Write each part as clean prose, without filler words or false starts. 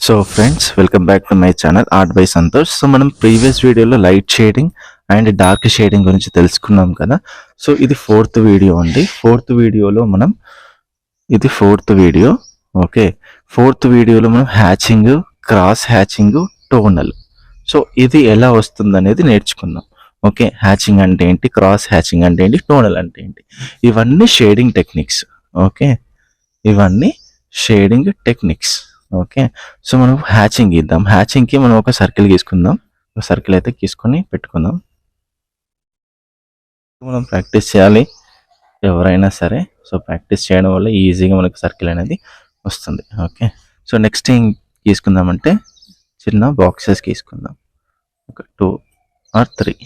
So friends, welcome back to my channel art by Santosh. So మనం previous వీడియోలో light shading and dark shading గురించి తెలుసుకున్నాం కదా. So ఇది ఫోర్త్ వీడియో అండి. Fourth video. ఓకే, ఫోర్త్ వీడియోలో మనం hatching, cross hatching, tonal. So ఇది ఎలా వస్తుంది అనేది నేర్చుకుందాం. ఓకే, హ్యాచింగ్ అంటే ఏంటి, క్రాస్ హ్యాచింగ్ అంటే ఏంటి, టోనల్ అంటే ఏంటి, ఇవన్నీ షేడింగ్ టెక్నిక్స్. ఓకే, ఇవన్నీ షేడింగ్ టెక్నిక్స్. ఓకే, సో మనం హ్యాచింగ్ ఇద్దాం. హ్యాచింగ్కి మనం ఒక సర్కిల్ గీసుకుందాం. ఒక సర్కిల్ అయితే గీసుకొని పెట్టుకుందాం. మనం ప్రాక్టీస్ చేయాలి ఎవరైనా సరే. సో ప్రాక్టీస్ చేయడం వల్ల ఈజీగా మనకు సర్కిల్ అనేది వస్తుంది. ఓకే, సో నెక్స్ట్ ఏం గీసుకుందామంటే చిన్న బాక్సెస్ గీసుకుందాం. ఒక 2 or 3.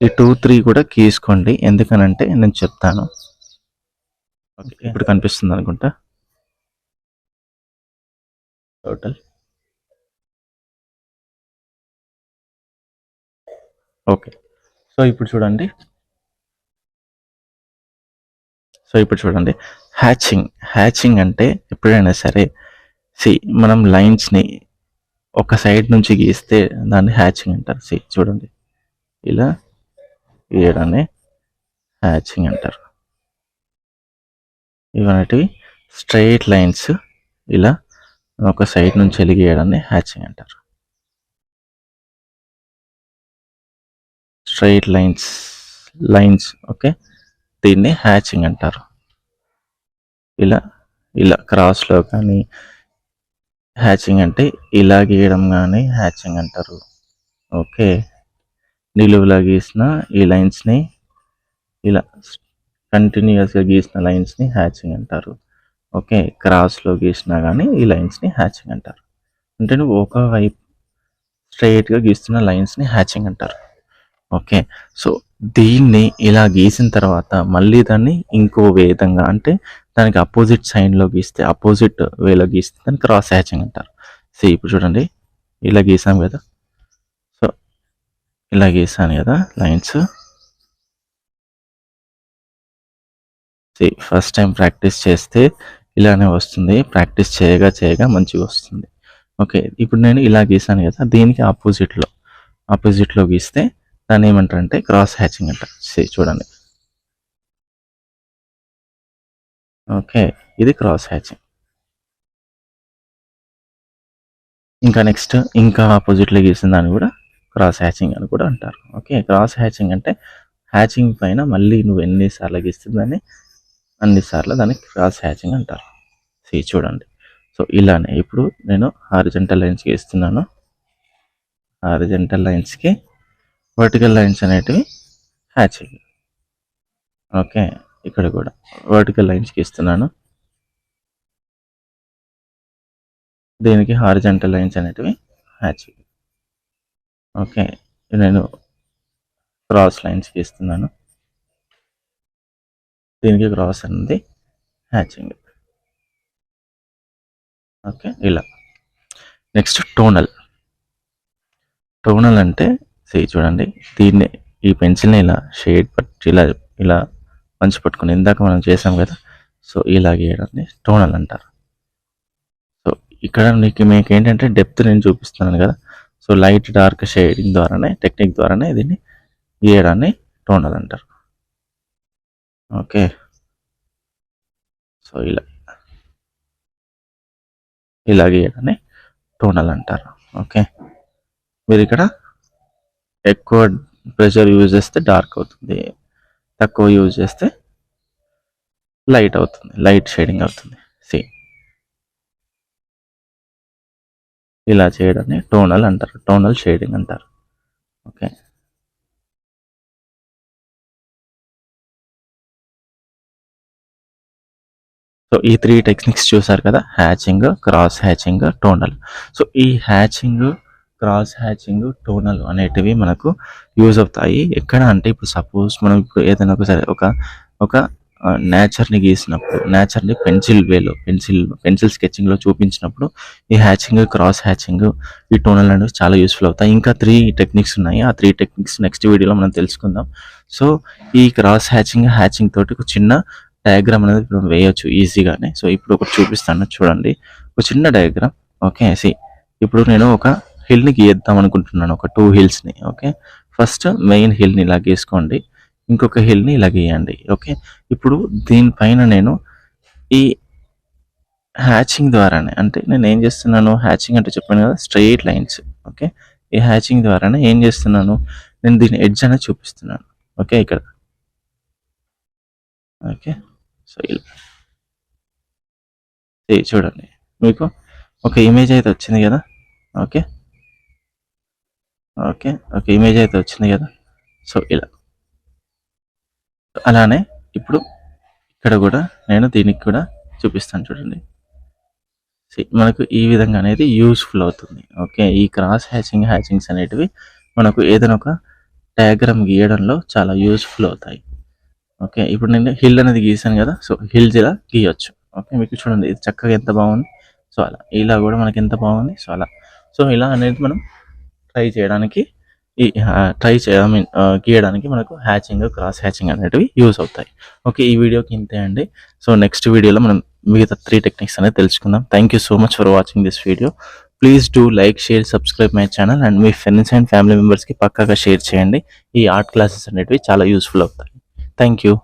ఈ 2, 3 కూడా గీసుకోండి, ఎందుకనంటే నేను చెప్తాను. ఓకే, ఇప్పుడు కనిపిస్తుంది అనుకుంటా టోటల్. ఓకే, సో ఇప్పుడు చూడండి. హ్యాచింగ్ అంటే ఎప్పుడైనా సరే మనం లైన్స్ని ఒక సైడ్ నుంచి గీస్తే దాన్ని హ్యాచింగ్ అంటారు. చూడండి, ఇలా గీయడాన్ని హ్యాచింగ్ అంటారు. ఇవన్నటివి స్ట్రైట్ లైన్స్ ఇలా ఒక సైడ్ నుంచి వెళ్ళి గీయడాన్ని హ్యాచింగ్ అంటారు. స్ట్రైట్ లైన్స్ ఓకే, దీన్ని హ్యాచింగ్ అంటారు. ఇలా క్రాస్లో కానీ హ్యాచింగ్ అంటే ఇలా గీయడం కానీ హ్యాచింగ్ అంటారు. ఓకే, నిలువులా గీసిన ఈ లైన్స్ని, ఇలా కంటిన్యూస్గా గీసిన లైన్స్ని హ్యాచింగ్ అంటారు. ఓకే, క్రాస్లో గీసినా కానీ ఈ లైన్స్ని హ్యాచింగ్ అంటారు. అంటే నువ్వు ఒకవైపు స్ట్రైట్గా గీస్తున్న లైన్స్ని హ్యాచింగ్ అంటారు. ఓకే, సో దీన్ని ఇలా గీసిన తర్వాత మళ్ళీ దాన్ని ఇంకో విధంగా, అంటే దానికి అపోజిట్ సైన్లో గీస్తే, అపోజిట్ వేలో గీస్తే దాన్ని క్రాస్ హ్యాచింగ్ అంటారు. ఇప్పుడు చూడండి, ఇలా గీసాం కదా. సో ఇలా గీసాను కదా లైన్స్. ఫస్ట్ టైం ప్రాక్టీస్ చేస్తే ఇలానే వస్తుంది, ప్రాక్టీస్ చేయగా మంచిగా వస్తుంది. ఓకే, ఇప్పుడు నేను ఇలా గీసాను కదా, దీనికి ఆపోజిట్లో గీస్తే దాన్ని ఏమంటారంటే క్రాస్ హ్యాచింగ్ అంటారు. చూడండి. ఓకే, ఇది క్రాస్ హ్యాచింగ్. ఇంకా నెక్స్ట్ ఇంకా ఆపోజిట్లో గీసిన దాన్ని కూడా క్రాస్ హ్యాచింగ్ అని కూడా అంటారు. ఓకే, క్రాస్ హ్యాచింగ్ అంటే హ్యాచింగ్ పైన మళ్ళీ నువ్వు ఎన్నిసార్లు గీస్తుంది అన్నిసార్లు దాన్ని క్రాస్ హ్యాచింగ్ అంటారు. చూడండి. సో ఇలానే ఇప్పుడు నేను హారిజంటల్ లైన్స్ గీస్తున్నాను. హారిజంటల్ లైన్స్కి వర్టికల్ లైన్స్ అనేటివి హ్యాచింగ్. ఓకే, ఇక్కడ కూడా వర్టికల్ లైన్స్ గీస్తున్నాను, దీనికి హారిజంటల్ లైన్స్ అనేటివి హ్యాచింగ్. ఓకే, నేను క్రాస్ లైన్స్ గీస్తున్నాను, దీనికి క్రాస్ అనేది హ్యాచింగ్. ఓకే, ఇలా. నెక్స్ట్ టోనల్ అంటే చూడండి, దీన్ని ఈ పెన్సిల్ని ఇలా షేడ్ పట్టి ఇలా మంచి పట్టుకుని ఇందాక మనం చేసాం కదా, సో ఇలా గీయడాన్ని టోనల్ అంటారు. సో ఇక్కడ మీకు ఏంటంటే డెప్త్ నేను చూపిస్తున్నాను కదా, సో లైట్ డార్క్ షేడింగ్ ద్వారానే, టెక్నిక్ ద్వారానే దీన్ని గీయడాన్ని టోనల్ అంటారు. ఓకే, సో ఇలా గీయడాన్ని టోనల్ అంటారు. ఓకే, మీరు ఇక్కడ ఎక్కువ ప్రెషర్ యూజ్ చేస్తే డార్క్ అవుతుంది, తక్కువ యూజ్ చేస్తే లైట్ అవుతుంది, లైట్ షేడింగ్ అవుతుంది. ఇలా చేయడాన్ని టోనల్ అంటారు, టోనల్ షేడింగ్ అంటారు. ఓకే, సో ఈ 3 టెక్నిక్స్ చూసారు కదా, hatching, cross hatching, tonal. So ఈ హ్యాచింగ్, క్రాస్ హ్యాచింగ్, టోనల్ అనేటివి మనకు యూజ్ అవుతాయి ఎక్కడ అంటే, ఇప్పుడు సపోజ్ మనం ఇప్పుడు ఏదైనా ఒక నేచర్ని గీసినప్పుడు, నేచర్ని పెన్సిల్ స్కెచింగ్లో చూపించినప్పుడు ఈ హ్యాచింగ్, క్రాస్ హ్యాచింగ్, ఈ టోనల్ అనేవి చాలా యూస్ఫుల్ అవుతాయి. ఇంకా 3 టెక్నిక్స్ ఉన్నాయి, ఆ 3 టెక్నిక్స్ నెక్స్ట్ వీడియోలో మనం తెలుసుకుందాం. సో ఈ క్రాస్ హ్యాచింగ్ తోటి ఒక చిన్న డయాగ్రామ్ అనేది ఇప్పుడు వేయొచ్చు ఈజీగానే. సో ఇప్పుడు ఒకటి చూపిస్తాను చూడండి. ఒక చిన్న డయాగ్రామ్. ఓకే. ఇప్పుడు నేను ఒక హిల్ని గీద్దాం అనుకుంటున్నాను, ఒక 2 హిల్స్ని. ఓకే. ఫస్ట్ మెయిన్ హిల్ని ఇలా గీసుకోండి, ఇంకొక హిల్ని ఇలా గీయండి. ఓకే. ఇప్పుడు దీనిపైన నేను ఈ హ్యాచింగ్ ద్వారానే, అంటే నేను ఏం చేస్తున్నాను, హ్యాచింగ్ అంటే చెప్పాను కదా, స్ట్రెయిట్ లైన్స్. ఓకే. ఈ హ్యాచింగ్ ద్వారానే ఏం చేస్తున్నాను, నేను దీని ఎడ్జ్ అనేది చూపిస్తున్నాను. ఓకే. ఇక్కడ ఓకే. సో ఇలా చూడండి, మీకు ఒక ఇమేజ్ అయితే వచ్చింది కదా. ఓకే. ఓకే. ఒక ఇమేజ్ అయితే వచ్చింది కదా. సో ఇలా అలానే ఇప్పుడు ఇక్కడ కూడా నేను దీనికి కూడా చూపిస్తాను చూడండి. మనకు ఈ విధంగా అనేది యూస్ఫుల్ అవుతుంది. ఓకే. ఈ క్రాస్ హ్యాచింగ్స్ అనేటివి మనకు ఏదైనా ఒక డయాగ్రామ్ గీయడంలో చాలా యూస్ఫుల్ అవుతాయి. ఓకే. ఇప్పుడు నేను హిల్ అనేది గీసాను కదా. సో హిల్స్ ఇలా గీయొచ్చు. ఓకే. మీకు చూడండి ఇది చక్కగా ఎంత బాగుంది. సో అలా ఇలా కూడా మనకి ఎంత బాగుంది. సో అలా సో ఇలా అనేది మనం ట్రై చేయడానికి గీయడానికి మనకు క్రాస్ హ్యాచింగ్ అనేటివి యూస్ అవుతాయి. ఓకే. ఈ వీడియోకి ఇంతే అండి. సో నెక్స్ట్ వీడియోలో మనం మిగతా 3 టెక్నిక్స్ అనేది తెలుసుకుందాం. Thank you so much for watching this video. Please do like, share, subscribe my channel and me friends and family మెంబర్స్కి పక్కాగా షేర్ చేయండి. ఈ ఆర్ట్ క్లాసెస్ అనేటివి చాలా యూస్ఫుల్ అవుతాయి. Thank you.